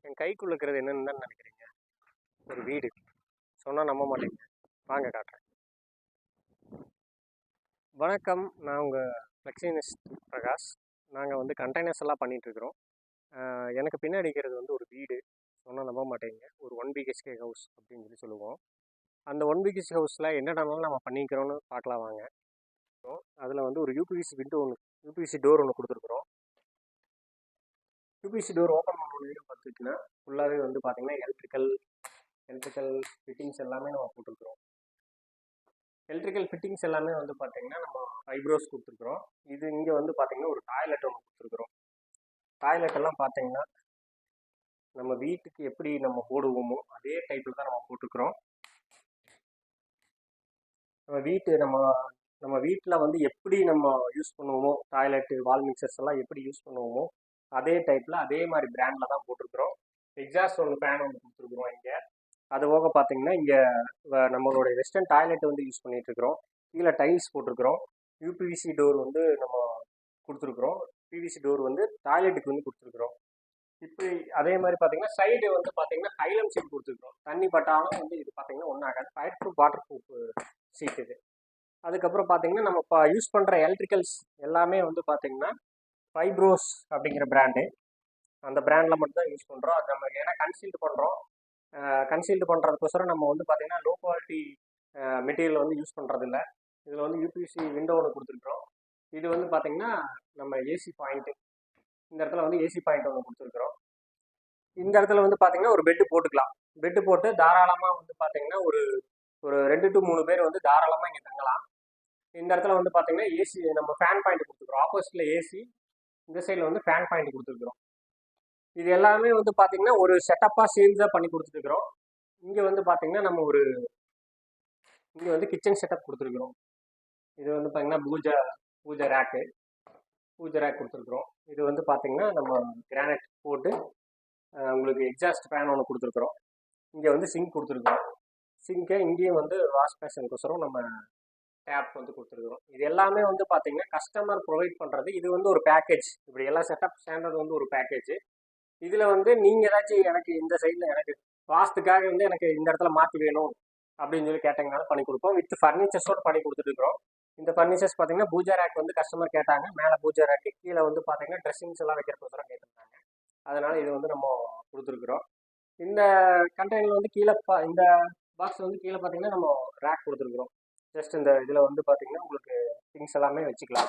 என் கைக்குள்ள இருக்கிறது என்னன்னு தான் நினைக்கிறீங்க? ஒரு வீடு. சொன்னால் நம்ப மாட்டீங்க. வாங்க காட்டுறேன். வணக்கம், நான் உங்கள் ஃப்ளெக்ஸினிஸ்ட் பிரகாஷ். நாங்கள் வந்து கண்டெய்னர்ஸ் எல்லாம் பண்ணிகிட்ருக்குறோம். எனக்கு பின்னாடி இருக்கிறது வந்து ஒரு வீடு. சொன்னால் நம்ப மாட்டீங்க. ஒரு 1 BHK ஹவுஸ் அப்படின்னு சொல்லுவோம். அந்த 1 BHK ஹவுஸில் என்னென்னலாம் நம்ம பண்ணிக்கிறோன்னு பார்க்கலாம் வாங்க. அதில் வந்து ஒரு யூபிவிசி விண்டோ ஒன்று, யூபிவிசி டோர் ஒன்று கொடுத்துருக்குறோம். யூபிவிசி டோர் ஓப்பன் பண்ணணும் பார்த்துக்கிட்டிங்கன்னா ஃபுல்லாகவே வந்து பார்த்திங்கன்னா எலக்ட்ரிக்கல் ஃபிட்டிங்ஸ் எல்லாமே நம்ம போட்டிருக்கிறோம். எலக்ட்ரிக்கல் ஃபிட்டிங்ஸ் எல்லாமே வந்து பார்த்திங்கன்னா நம்ம ஃபைப்ரோஸ் கொடுத்துருக்குறோம். இது இங்கே வந்து பார்த்திங்கன்னா ஒரு டாய்லெட் ஒன்று கொடுத்துருக்குறோம். டாய்லெட் எல்லாம் பார்த்திங்கன்னா நம்ம வீட்டுக்கு எப்படி நம்ம போடுவோமோ அதே டைப்பில் தான் நம்ம போட்டிருக்கிறோம். நம்ம வீட்டில் வந்து எப்படி நம்ம யூஸ் பண்ணுவோமோ, டாய்லெட்டு வால் மிக்சர்ஸ் எல்லாம் எப்படி யூஸ் பண்ணுவோமோ அதே டைப்பில் அதே மாதிரி பிராண்டில் தான் போட்டிருக்கிறோம். எக்ஸாஸ்ட் ஒன்று ஃபேன் ஒன்று கொடுத்துருக்குறோம் இங்கே. அது போக பார்த்தீங்கன்னா இங்கே நம்மளோட வெஸ்டர்ன் டாய்லெட் வந்து யூஸ் பண்ணிகிட்ருக்குறோம். கீழே டைல்ஸ் போட்டிருக்கிறோம். யூபிவிசி டோர் வந்து நம்ம கொடுத்துருக்குறோம். பிவிசி டோர் வந்து டாய்லெட்டுக்கு வந்து கொடுத்துருக்குறோம். இப்படி அதே மாதிரி பார்த்தீங்கன்னா சைடு வந்து பார்த்தீங்கன்னா ஹைலம் சீட் கொடுத்துருக்குறோம். தண்ணி பட்டாலும் வந்து இது பார்த்தீங்கன்னா ஒன்றும் ஆகாது. Fire proof water proof sheet இது. அதுக்கப்புறம் பார்த்தீங்கன்னா நம்ம இப்போ யூஸ் பண்ணுற எலக்ட்ரிக்கல்ஸ் எல்லாமே வந்து பார்த்தீங்கன்னா ஃபைப்ரோஸ் அப்படிங்கிற பிராண்டு. அந்த பிராண்டில் மட்டும் தான் யூஸ் பண்ணுறோம். அது நம்ம ஏன்னா கன்சீல்டு பண்ணுறோம். கன்சீல்டு பண்ணுறதுக்கோசரம் நம்ம வந்து பார்த்திங்கன்னா லோ குவாலிட்டி மெட்டீரியல் வந்து யூஸ் பண்ணுறதில்ல. இதில் வந்து யூபிவிசி விண்டோ ஒன்று கொடுத்துருக்குறோம். இது வந்து பார்த்திங்கன்னா நம்ம ஏசி பாயிண்ட்டு, இந்த இடத்துல வந்து ஏசி பாயிண்ட் ஒன்று கொடுத்துருக்குறோம். இந்த இடத்துல வந்து பார்த்திங்கன்னா ஒரு பெட்டு போட்டுக்கலாம். பெட்டு போட்டு தாராளமாக வந்து பார்த்திங்கன்னா ஒரு 2 to 3 பேர் வந்து தாராளமாக இங்கே தங்கலாம். இந்த இடத்துல வந்து பார்த்திங்கன்னா ஏசி நம்ம ஃபேன் பாயிண்ட் கொடுத்துருக்குறோம். ஆப்போசிட்டில் ஏசி, இந்த சைடில் வந்து ஃபேன் பாயிண்ட் கொடுத்துருக்குறோம். இது எல்லாமே வந்து பார்த்திங்கன்னா ஒரு செட்டப்பாக சேர்ந்து பண்ணி கொடுத்துருக்குறோம். இங்கே வந்து பார்த்திங்கன்னா நம்ம இங்கே வந்து கிச்சன் செட்டப் கொடுத்துருக்குறோம். இது வந்து பார்த்திங்கன்னா பூஜை ரேக் கொடுத்துருக்குறோம். இது வந்து பார்த்திங்கன்னா நம்ம கிரானைட் போட்டு உங்களுக்கு எக்ஸாஸ்ட் ஃபேன் ஒன்று கொடுத்துருக்குறோம். இங்கே வந்து சிங்க் கொடுத்துருக்குறோம். சிங்கை இங்கேயும் வந்து வாஷ் பேஷனுக்கோசரம் நம்ம டேப் வந்து கொடுத்துருக்குறோம். இது எல்லாமே வந்து பார்த்திங்கன்னா கஸ்டமர் ப்ரொவைட் பண்ணுறது. இது வந்து ஒரு பேக்கேஜ். இப்படி எல்லாம் செட்டப் ஸ்டாண்டர்ட் வந்து ஒரு பேக்கேஜ். இதில் வந்து நீங்கள் ஏதாச்சும் எனக்கு இந்த சைடில் எனக்கு வாஸ்துக்காக வந்து எனக்கு இந்த இடத்துல மாற்றி வேணும் அப்படின்னு சொல்லி கேட்டிங்கனாலும் பண்ணி கொடுப்போம். வித் ஃபர்னிச்சர்ஸோடு பண்ணி கொடுத்துட்ருக்குறோம். இந்த ஃபர்னிச்சர்ஸ் பார்த்தீங்கன்னா பூஜா ரேக் வந்து கஸ்டமர் கேட்டாங்க. மேலே பூஜா ரேக்கு, கீழே வந்து பார்த்தீங்கன்னா ட்ரெஸ்ஸிங்ஸ் எல்லாம் வைக்கிறதுக்கோசரம் கேட்டிருந்தாங்க. அதனால் இது வந்து நம்ம கொடுத்துருக்குறோம். இந்த கண்டெய்னர் வந்து கீழே இந்த பாக்ஸ் வந்து கீழே பார்த்தீங்கன்னா நம்ம ரேக் கொடுத்துருக்குறோம். ஜஸ்ட் இந்த இதில் வந்து பார்த்தீங்கன்னா உங்களுக்கு திங்ஸ் எல்லாமே வச்சுக்கலாம்.